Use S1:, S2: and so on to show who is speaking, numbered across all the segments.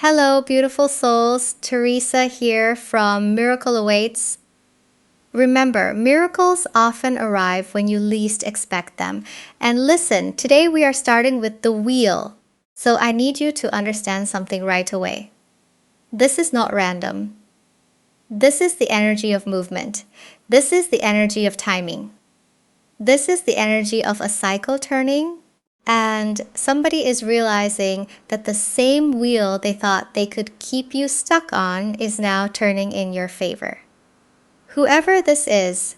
S1: Hello, beautiful souls. Teresa here from Miracle Awaits. Remember, miracles often arrive when you least expect them. And listen, today we are starting with the wheel. So I need you to understand something right away. This is not random. This is the energy of movement. This is the energy of timing. This is the energy of a cycle turning, and somebody is realizing that the same wheel they thought they could keep you stuck on is now turning in your favor. Whoever this is,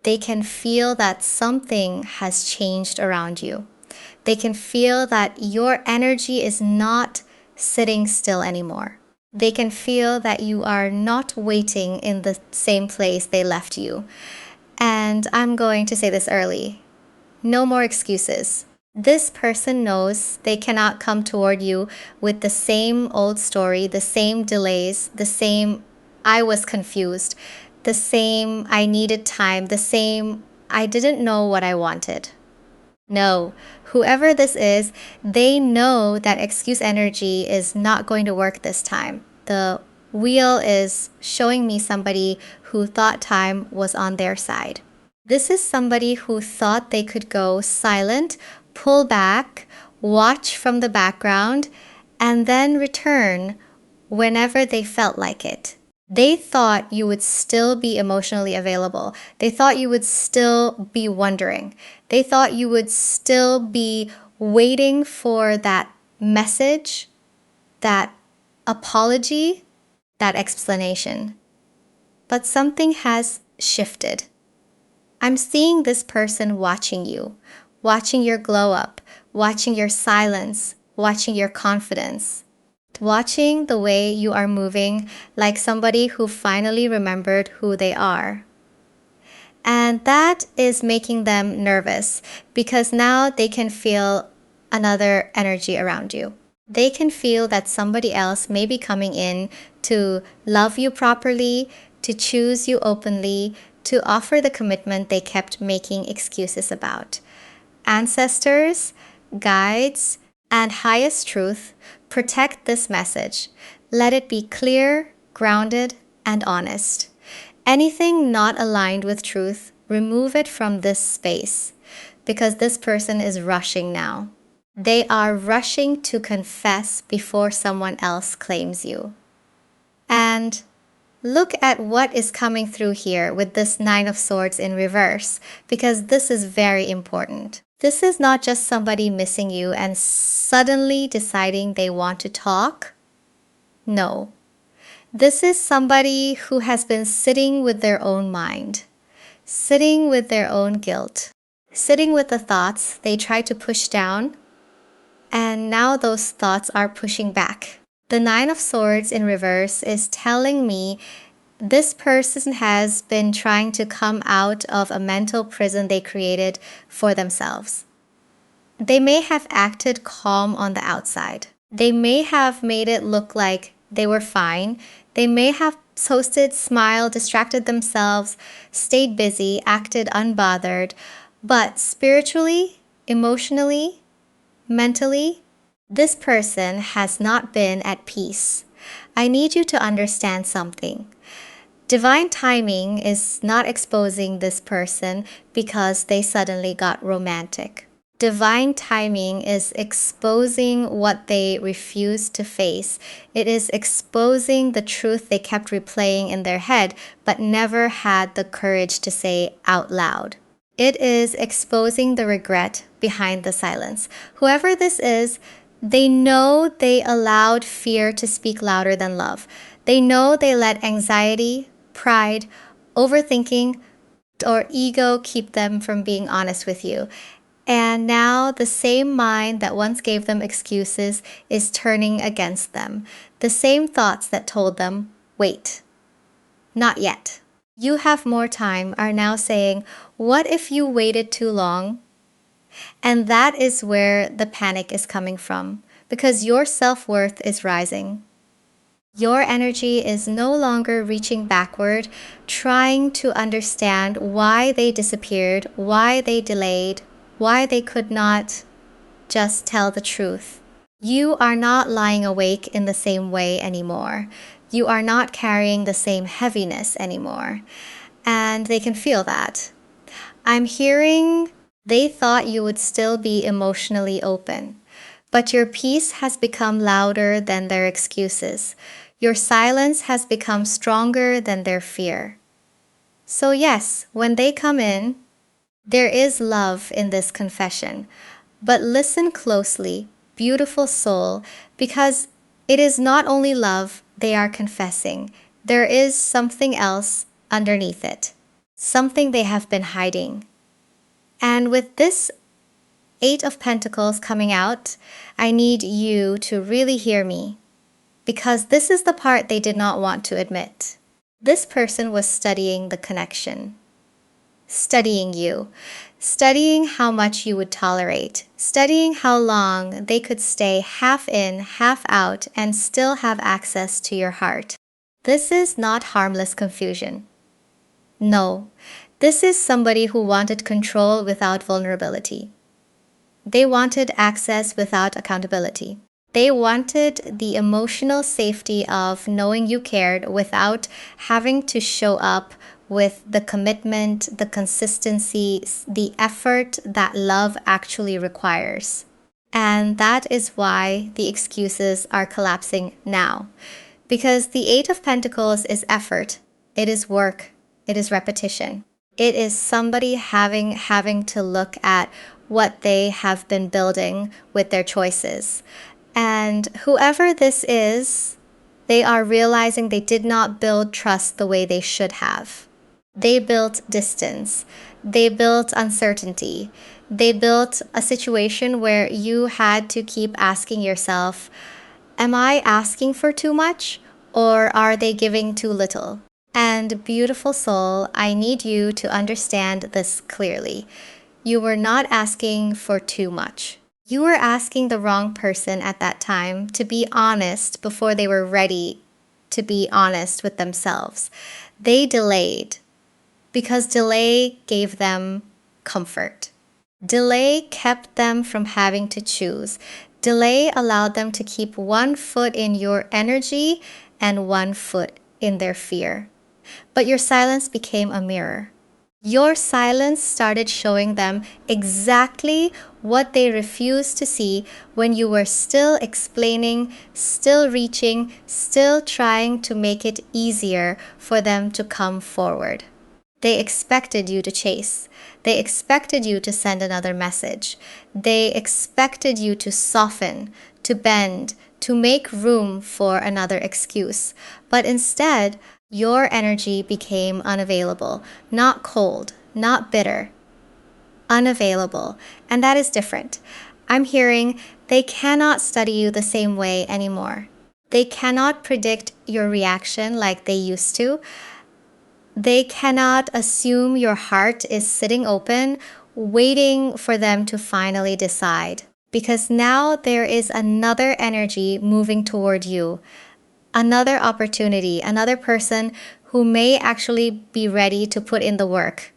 S1: they can feel that something has changed around you. They can feel that your energy is not sitting still anymore. They can feel that you are not waiting in the same place they left you. And I'm going to say this early. No more excuses. This person knows they cannot come toward you with the same old story, the same delays, the same I was confused, the same I needed time, the same I didn't know what I wanted. No, whoever this is, they know that excuse energy is not going to work this time. The wheel is showing me somebody who thought time was on their side. This is somebody who thought they could go silent, pull back, watch from the background, and then return whenever they felt like it. They thought you would still be emotionally available. They thought you would still be wondering. They thought you would still be waiting for that message, that apology, that explanation. But something has shifted. I'm seeing this person watching you, watching your glow up, watching your silence, watching your confidence, watching the way you are moving like somebody who finally remembered who they are. And that is making them nervous because now they can feel another energy around you. They can feel that somebody else may be coming in to love you properly, to choose you openly, to offer the commitment they kept making excuses about. Ancestors, guides, and highest truth, protect this message. Let it be clear, grounded, and honest. Anything not aligned with truth, remove it from this space because this person is rushing now. They are rushing to confess before someone else claims you. And look at what is coming through here with this Nine of Swords in reverse, because this is very important. This is not just somebody missing you and suddenly deciding they want to talk. No. This is somebody who has been sitting with their own mind, sitting with their own guilt, sitting with the thoughts they tried to push down, and now those thoughts are pushing back. The Nine of Swords in reverse is telling me this person has been trying to come out of a mental prison they created for themselves. They may have acted calm on the outside. They may have made it look like they were fine. They may have hosted, smiled, distracted themselves, stayed busy, acted unbothered. But spiritually, emotionally, mentally, this person has not been at peace. I need you to understand something. Divine timing is not exposing this person because they suddenly got romantic. Divine timing is exposing what they refused to face. It is exposing the truth they kept replaying in their head but never had the courage to say out loud. It is exposing the regret behind the silence. Whoever this is, they know they allowed fear to speak louder than love. They know they let anxiety, pride, overthinking, or ego keep them from being honest with you. And now the same mind that once gave them excuses is turning against them. The same thoughts that told them, wait, not yet. You have more time are now saying, what if you waited too long? And that is where the panic is coming from, because your self-worth is rising. Your energy is no longer reaching backward, trying to understand why they disappeared, why they delayed, why they could not just tell the truth. You are not lying awake in the same way anymore. You are not carrying the same heaviness anymore. And they can feel that. I'm hearing they thought you would still be emotionally open, but your peace has become louder than their excuses. Your silence has become stronger than their fear. So, yes, when they come in, there is love in this confession. But listen closely, beautiful soul, because it is not only love they are confessing, there is something else underneath it, something they have been hiding. And with this Eight of Pentacles coming out, I need you to really hear me, because this is the part they did not want to admit. This person was studying the connection, studying you, studying how much you would tolerate, studying how long they could stay half in, half out, and still have access to your heart. This is not harmless confusion. No, this is somebody who wanted control without vulnerability. They wanted access without accountability. They wanted the emotional safety of knowing you cared without having to show up with the commitment, the consistency, the effort that love actually requires. And that is why the excuses are collapsing now. Because the Eight of Pentacles is effort, it is work, it is repetition. It is somebody having to look at what they have been building with their choices. And whoever this is, they are realizing they did not build trust the way they should have. They built distance. They built uncertainty. They built a situation where you had to keep asking yourself, am I asking for too much, or are they giving too little? And beautiful soul, I need you to understand this clearly. You were not asking for too much. You were asking the wrong person at that time to be honest before they were ready to be honest with themselves. They delayed because delay gave them comfort. Delay kept them from having to choose. Delay allowed them to keep one foot in your energy and one foot in their fear. But your silence became a mirror. Your silence started showing them exactly what they refused to see when you were still explaining, still reaching, still trying to make it easier for them to come forward. They expected you to chase. They expected you to send another message. They expected you to soften, to bend, to make room for another excuse. But instead, your energy became unavailable, not cold, not bitter, unavailable. And that is different. I'm hearing they cannot study you the same way anymore. They cannot predict your reaction like they used to. They cannot assume your heart is sitting open, waiting for them to finally decide. Because now there is another energy moving toward you, another opportunity, another person who may actually be ready to put in the work.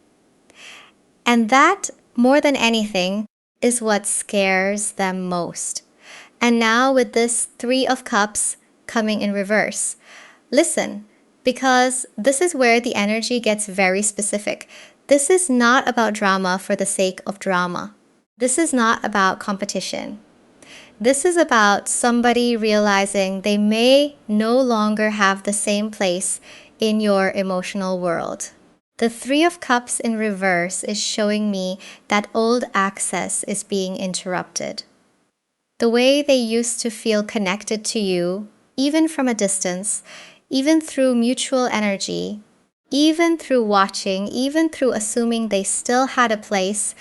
S1: And that, more than anything, is what scares them most. And now with this Three of Cups coming in reverse, listen, because this is where the energy gets very specific. This is not about drama for the sake of drama. This is not about competition. This is about somebody realizing they may no longer have the same place in your emotional world. The Three of Cups in reverse is showing me that old access is being interrupted. The way they used to feel connected to you, even from a distance, even through mutual energy, even through watching, even through assuming they still had a place,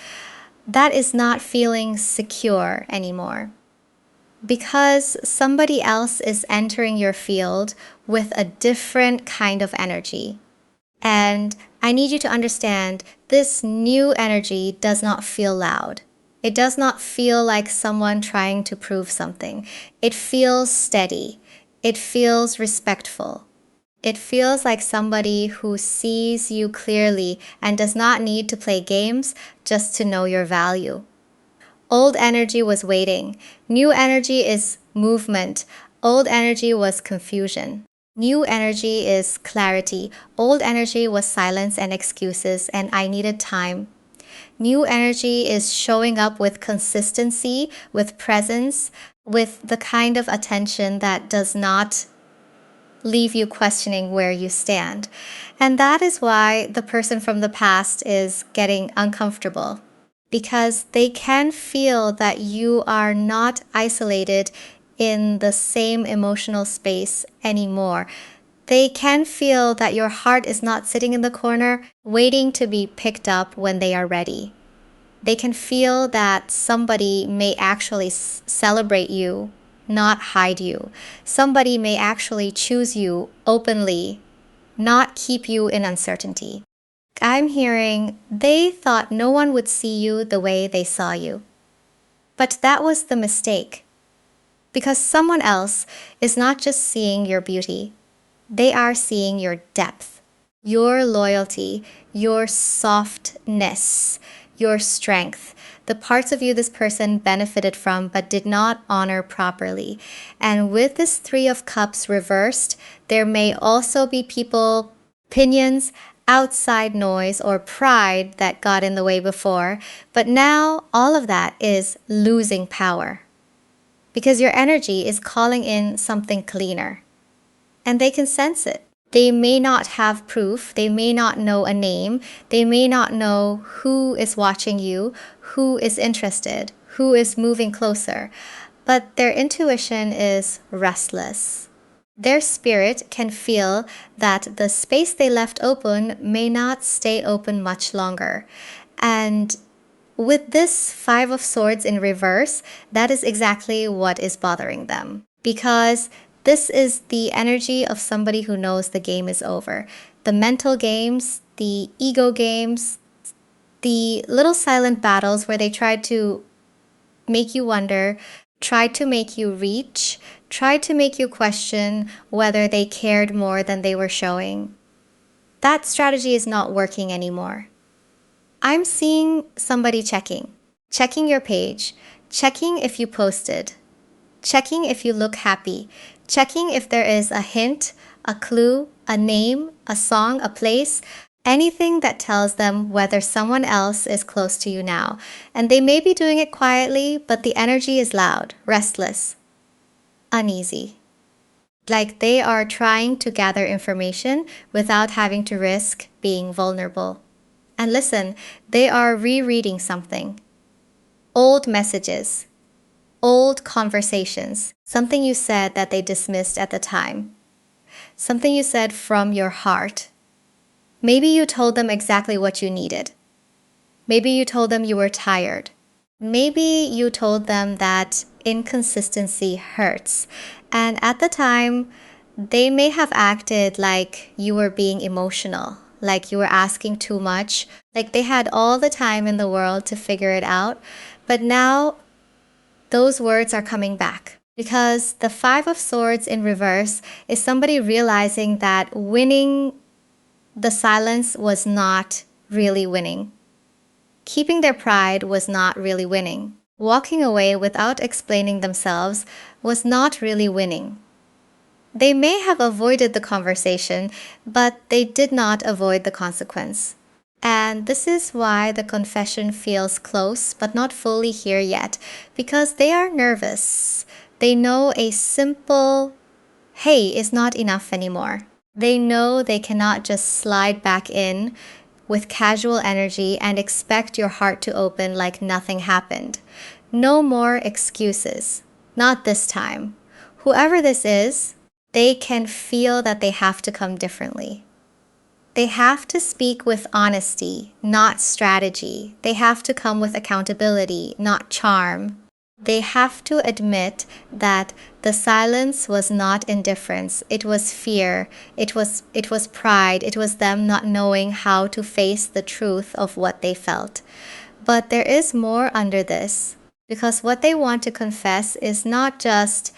S1: that is not feeling secure anymore. Because somebody else is entering your field with a different kind of energy. And I need you to understand this new energy does not feel loud. It does not feel like someone trying to prove something. It feels steady. It feels respectful. It feels like somebody who sees you clearly and does not need to play games just to know your value. Old energy was waiting. New energy is movement. Old energy was confusion. New energy is clarity. Old energy was silence and excuses, and I needed time. New energy is showing up with consistency, with presence, with the kind of attention that does not leave you questioning where you stand. And that is why the person from the past is getting uncomfortable, because they can feel that you are not isolated in the same emotional space anymore. They can feel that your heart is not sitting in the corner waiting to be picked up when they are ready. They can feel that somebody may actually celebrate you, not hide you. Somebody may actually choose you openly, not keep you in uncertainty. I'm hearing they thought no one would see you the way they saw you. But that was the mistake. Because someone else is not just seeing your beauty, they are seeing your depth, your loyalty, your softness, your strength, the parts of you this person benefited from but did not honor properly. And with this Three of Cups reversed, there may also be people, opinions, outside noise, or pride that got in the way before. But now all of that is losing power because your energy is calling in something cleaner. And they can sense it. They may not have proof, they may not know a name, they may not know who is watching you, who is interested, who is moving closer, but their intuition is restless. Their spirit can feel that the space they left open may not stay open much longer. And with this Five of Swords in reverse, that is exactly what is bothering them. Because this is the energy of somebody who knows the game is over. The mental games, the ego games, the little silent battles where they tried to make you wonder, tried to make you reach, tried to make you question whether they cared more than they were showing. That strategy is not working anymore. I'm seeing somebody checking your page, checking if you posted, checking if you look happy, checking if there is a hint, a clue, a name, a song, a place, anything that tells them whether someone else is close to you now. And they may be doing it quietly, but the energy is loud, restless, uneasy. Like they are trying to gather information without having to risk being vulnerable. And listen, they are rereading something. Old messages, old conversations, something you said that they dismissed at the time, something you said from your heart. Maybe you told them exactly what you needed. Maybe you told them you were tired. Maybe you told them that inconsistency hurts. And at the time, they may have acted like you were being emotional, like you were asking too much, like they had all the time in the world to figure it out. But now those words are coming back because the Five of Swords in reverse is somebody realizing that winning the silence was not really winning. Keeping their pride was not really winning. Walking away without explaining themselves was not really winning. They may have avoided the conversation, but they did not avoid the consequence. And this is why the confession feels close but not fully here yet, because they are nervous. They know a simple, hey, is not enough anymore. They know they cannot just slide back in with casual energy and expect your heart to open like nothing happened. No more excuses. Not this time. Whoever this is, they can feel that they have to come differently. They have to speak with honesty, not strategy. They have to come with accountability, not charm. They have to admit that the silence was not indifference. It was fear. It was pride. It was them not knowing how to face the truth of what they felt. But there is more under this, because what they want to confess is not just,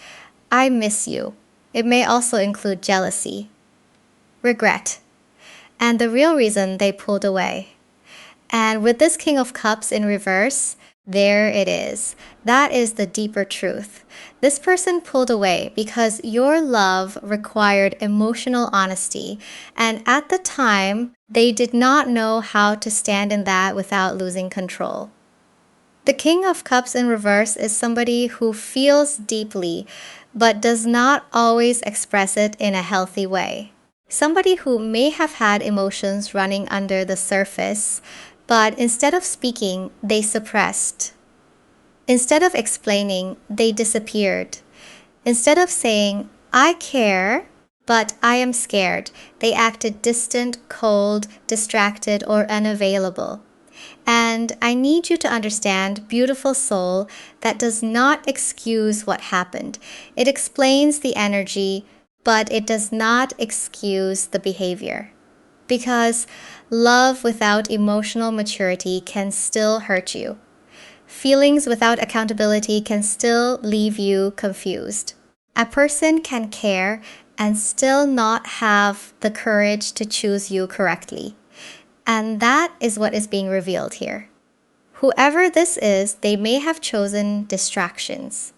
S1: I miss you. It may also include jealousy, regret, and the real reason they pulled away. And with this King of Cups in reverse, There it is. That is the deeper truth. This person pulled away because your love required emotional honesty, and at the time, they did not know how to stand in that without losing control. The King of Cups in reverse is somebody who feels deeply, but does not always express it in a healthy way. Somebody who may have had emotions running under the surface, but instead of speaking, they suppressed. Instead of explaining, they disappeared. Instead of saying, I care, but I am scared, they acted distant, cold, distracted, or unavailable. And I need you to understand, beautiful soul, that does not excuse what happened. It explains the energy, but it does not excuse the behavior. Because love without emotional maturity can still hurt you. Feelings without accountability can still leave you confused. A person can care and still not have the courage to choose you correctly. And that is what is being revealed here. Whoever this is, they may have chosen distractions.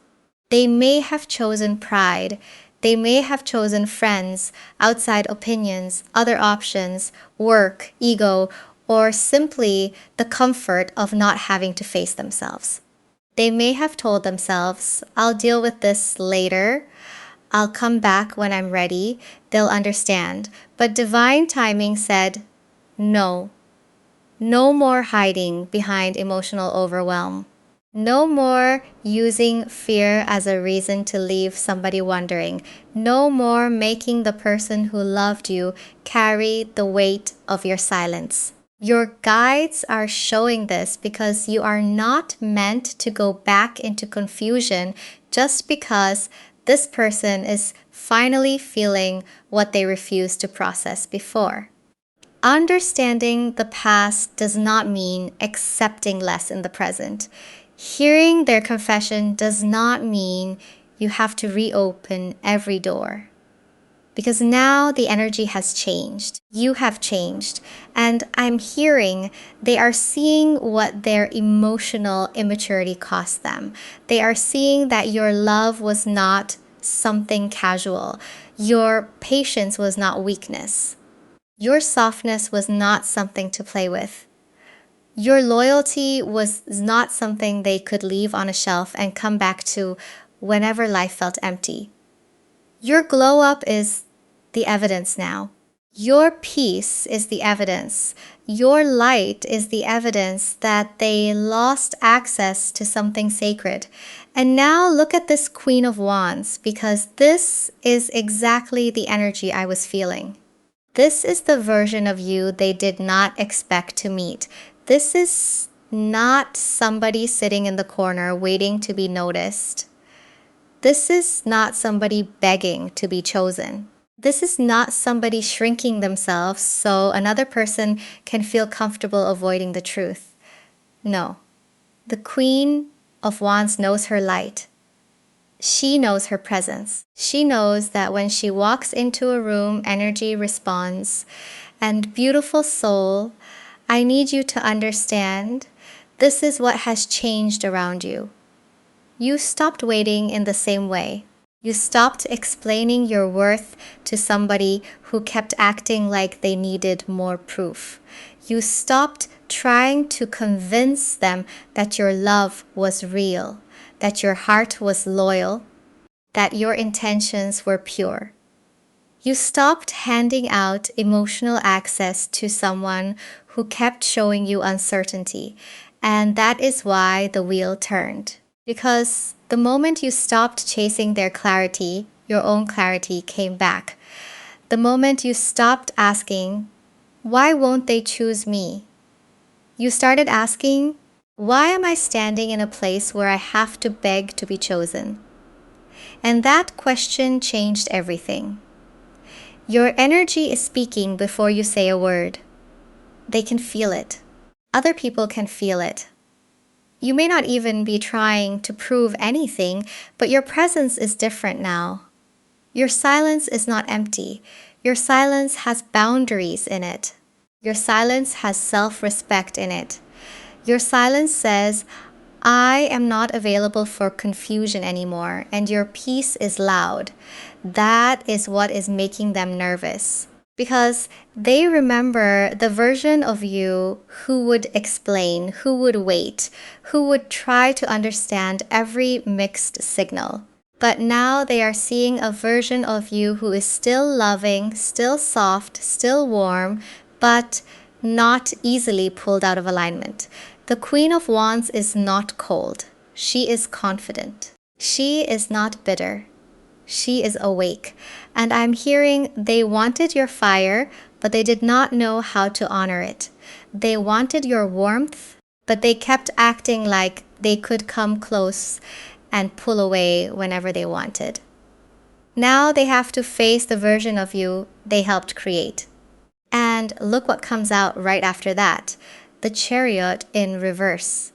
S1: They may have chosen pride. They may have chosen friends, outside opinions, other options, work, ego, or simply the comfort of not having to face themselves. They may have told themselves, I'll deal with this later. I'll come back when I'm ready. They'll understand. But divine timing said, no. No more hiding behind emotional overwhelm. No more using fear as a reason to leave somebody wondering. No more making the person who loved you carry the weight of your silence. Your guides are showing this because you are not meant to go back into confusion just because this person is finally feeling what they refused to process before. Understanding the past does not mean accepting less in the present. Hearing their confession does not mean you have to reopen every door. Because now the energy has changed. You have changed. And I'm hearing they are seeing what their emotional immaturity cost them. They are seeing that your love was not something casual. Your patience was not weakness. Your softness was not something to play with. Your loyalty was not something they could leave on a shelf and come back to whenever life felt empty. Your glow up is the evidence now. Your peace is the evidence. Your light is the evidence that they lost access to something sacred. And now look at this Queen of Wands, because this is exactly the energy I was feeling. This is the version of you they did not expect to meet. This is not somebody sitting in the corner waiting to be noticed. This is not somebody begging to be chosen. This is not somebody shrinking themselves so another person can feel comfortable avoiding the truth. No. The Queen of Wands knows her light. She knows her presence. She knows that when she walks into a room, energy responds. And beautiful soul, I need you to understand this is what has changed around you. You stopped waiting in the same way. You stopped explaining your worth to somebody who kept acting like they needed more proof. You stopped trying to convince them that your love was real, that your heart was loyal, that your intentions were pure. You stopped handing out emotional access to someone who kept showing you uncertainty, and that is why the wheel turned. Because the moment you stopped chasing their clarity, your own clarity came back. The moment you stopped asking, why won't they choose me? You started asking, why am I standing in a place where I have to beg to be chosen? And that question changed everything. Your energy is speaking before you say a word. They can feel it. Other people can feel it. You may not even be trying to prove anything, but your presence is different now. Your silence is not empty. Your silence has boundaries in it. Your silence has self-respect in it. Your silence says, I am not available for confusion anymore, and your peace is loud. That is what is making them nervous. Because they remember the version of you who would explain, who would wait, who would try to understand every mixed signal. But now they are seeing a version of you who is still loving, still soft, still warm, but not easily pulled out of alignment. The Queen of Wands is not cold. She is confident. She is not bitter. She is awake. And I'm hearing they wanted your fire, but they did not know how to honor it. They wanted your warmth, but they kept acting like they could come close and pull away whenever they wanted. Now they have to face the version of you they helped create. And look what comes out right after that, the Chariot in reverse.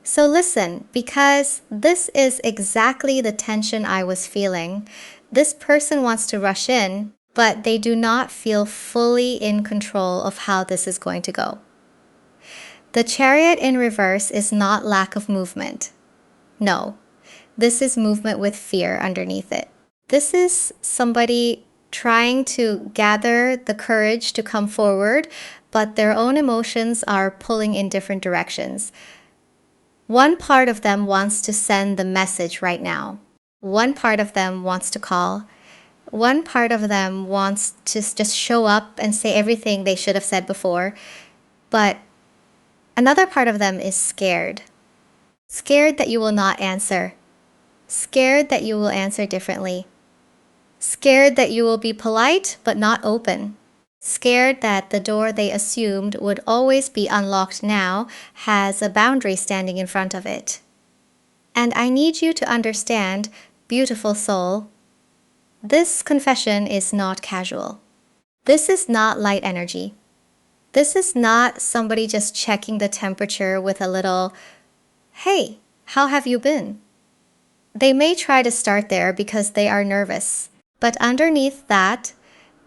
S1: So listen, because this is exactly the tension I was feeling. This person wants to rush in, but they do not feel fully in control of how this is going to go. The Chariot in reverse is not lack of movement. No, this is movement with fear underneath it. This is somebody trying to gather the courage to come forward, but their own emotions are pulling in different directions. One part of them wants to send the message right now. One part of them wants to call. One part of them wants to just show up and say everything they should have said before. But another part of them is scared. Scared that you will not answer. Scared that you will answer differently. Scared that you will be polite but not open. Scared that the door they assumed would always be unlocked now has a boundary standing in front of it. And I need you to understand, beautiful soul, this confession is not casual. This is not light energy. This is not somebody just checking the temperature with a little, "Hey, how have you been?" They may try to start there because they are nervous. But underneath that,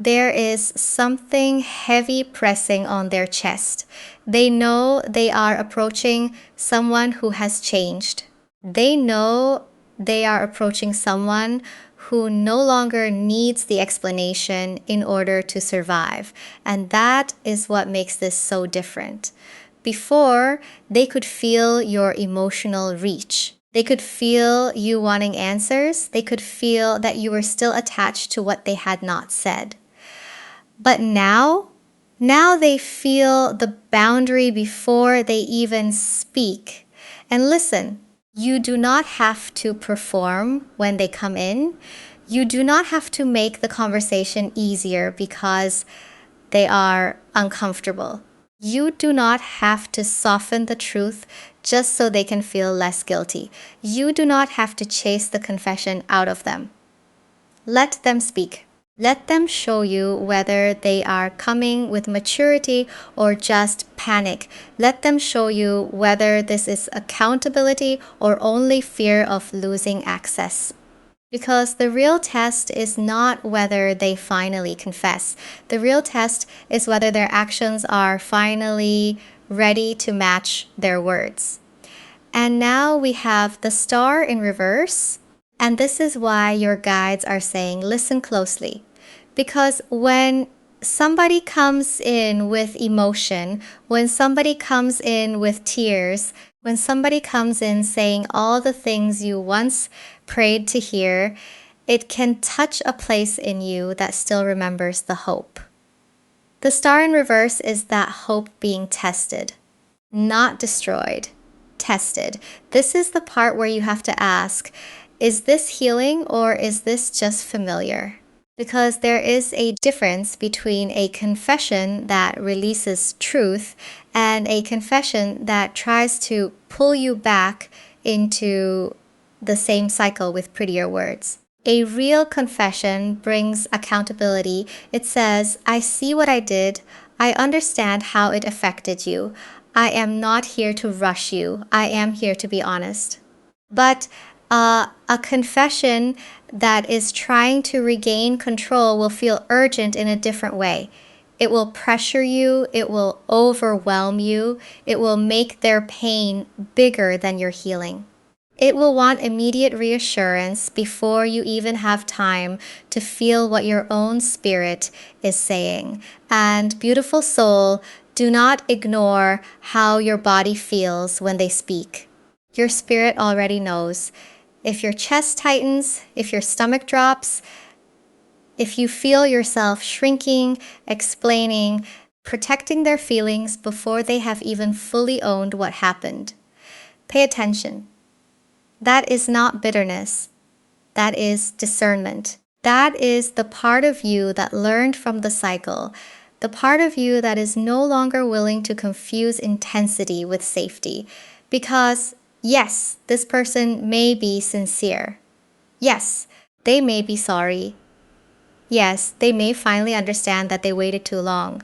S1: there is something heavy pressing on their chest. They know they are approaching someone who has changed. They know they are approaching someone who no longer needs the explanation in order to survive. And that is what makes this so different. Before, they could feel your emotional reach. They could feel you wanting answers. They could feel that you were still attached to what they had not said. But now they feel the boundary before they even speak. And listen, you do not have to perform when they come in. You do not have to make the conversation easier because they are uncomfortable. You do not have to soften the truth just so they can feel less guilty. You do not have to chase the confession out of them. Let them speak. Let them show you whether they are coming with maturity or just panic. Let them show you whether this is accountability or only fear of losing access. Because the real test is not whether they finally confess. The real test is whether their actions are finally ready to match their words. And now we have the Star in reverse. And this is why your guides are saying, listen closely. Because when somebody comes in with emotion, when somebody comes in with tears, when somebody comes in saying all the things you once prayed to hear, it can touch a place in you that still remembers the hope. The Star in reverse is that hope being tested, not destroyed, tested. This is the part where you have to ask, is this healing or is this just familiar? Because there is a difference between a confession that releases truth and a confession that tries to pull you back into the same cycle with prettier words. A real confession brings accountability. It says, I see what I did. I understand how it affected you. I am not here to rush you. I am here to be honest. But a confession that is trying to regain control will feel urgent in a different way. It will pressure you. It will overwhelm you. It will make their pain bigger than your healing. It will want immediate reassurance before you even have time to feel what your own spirit is saying. And beautiful soul, do not ignore how your body feels when they speak. Your spirit already knows. If your chest tightens, if your stomach drops, if you feel yourself shrinking, explaining, protecting their feelings before they have even fully owned what happened, pay attention. That is not bitterness. That is discernment. That is the part of you that learned from the cycle, the part of you that is no longer willing to confuse intensity with safety. Because, yes, this person may be sincere. Yes, they may be sorry. Yes, they may finally understand that they waited too long.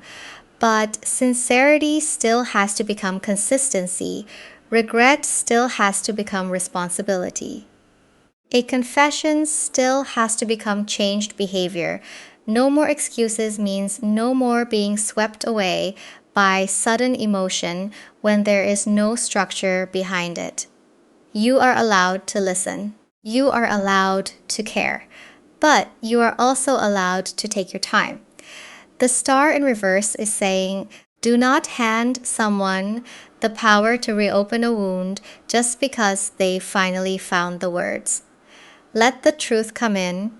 S1: But sincerity still has to become consistency. Regret still has to become responsibility. A confession still has to become changed behavior. No more excuses means no more being swept away by sudden emotion when there is no structure behind it. You are allowed to listen. You are allowed to care. But you are also allowed to take your time. The star in reverse is saying, do not hand someone the power to reopen a wound just because they finally found the words. Let the truth come in,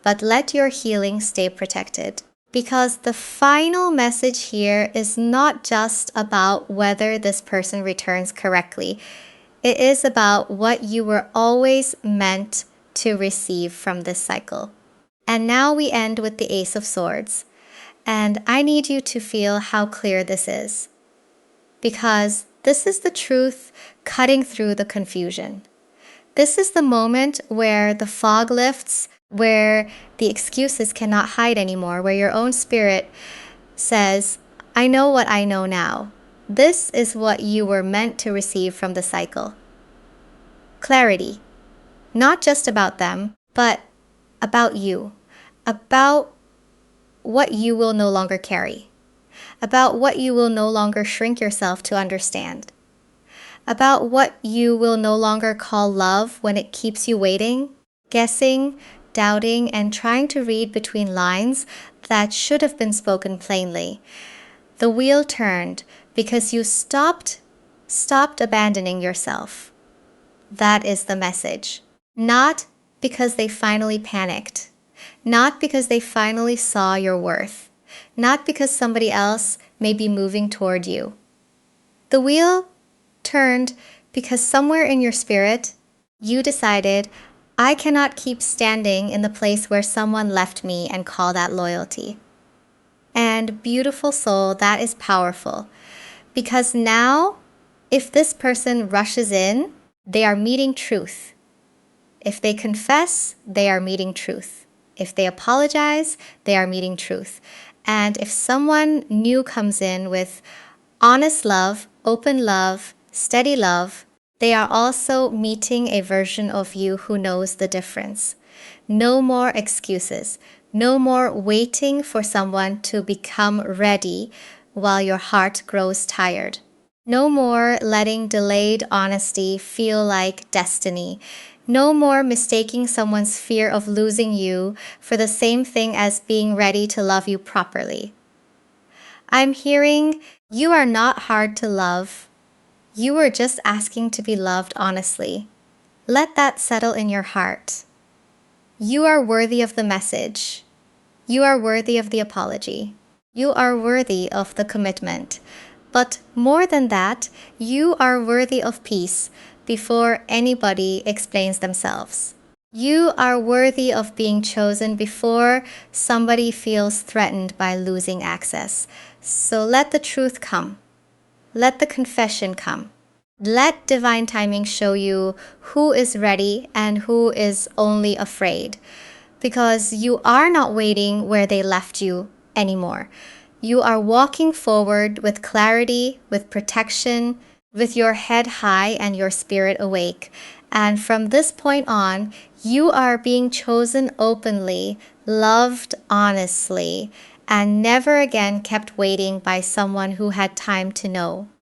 S1: but let your healing stay protected. Because the final message here is not just about whether this person returns correctly. It is about what you were always meant to receive from this cycle. And now we end with the Ace of Swords. And I need you to feel how clear this is. Because this is the truth cutting through the confusion. This is the moment where the fog lifts, where the excuses cannot hide anymore, where your own spirit says, I know what I know now. This is what you were meant to receive from the cycle. Clarity. Not just about them, but about you. About what you will no longer carry. About what you will no longer shrink yourself to understand. About what you will no longer call love when it keeps you waiting, guessing, doubting, and trying to read between lines that should have been spoken plainly. The wheel turned because you stopped abandoning yourself. That is the message. Not because they finally panicked. Not because they finally saw your worth. Not because somebody else may be moving toward you. The wheel turned because somewhere in your spirit, you decided, I cannot keep standing in the place where someone left me and call that loyalty. And beautiful soul, that is powerful. Because now, if this person rushes in, they are meeting truth. If they confess, they are meeting truth. If they apologize, they are meeting truth. And if someone new comes in with honest love, open love, steady love, they are also meeting a version of you who knows the difference. No more excuses. No more waiting for someone to become ready while your heart grows tired. No more letting delayed honesty feel like destiny. No more mistaking someone's fear of losing you for the same thing as being ready to love you properly. I'm hearing you are not hard to love. You were just asking to be loved honestly. Let that settle in your heart. You are worthy of the message. You are worthy of the apology. You are worthy of the commitment. But more than that, you are worthy of peace before anybody explains themselves. You are worthy of being chosen before somebody feels threatened by losing access. So let the truth come. Let the confession come. Let divine timing show you who is ready and who is only afraid. Because you are not waiting where they left you anymore. You are walking forward with clarity, with protection, with your head high and your spirit awake. And from this point on, you are being chosen openly, loved honestly, and never again kept waiting by someone who had time to know.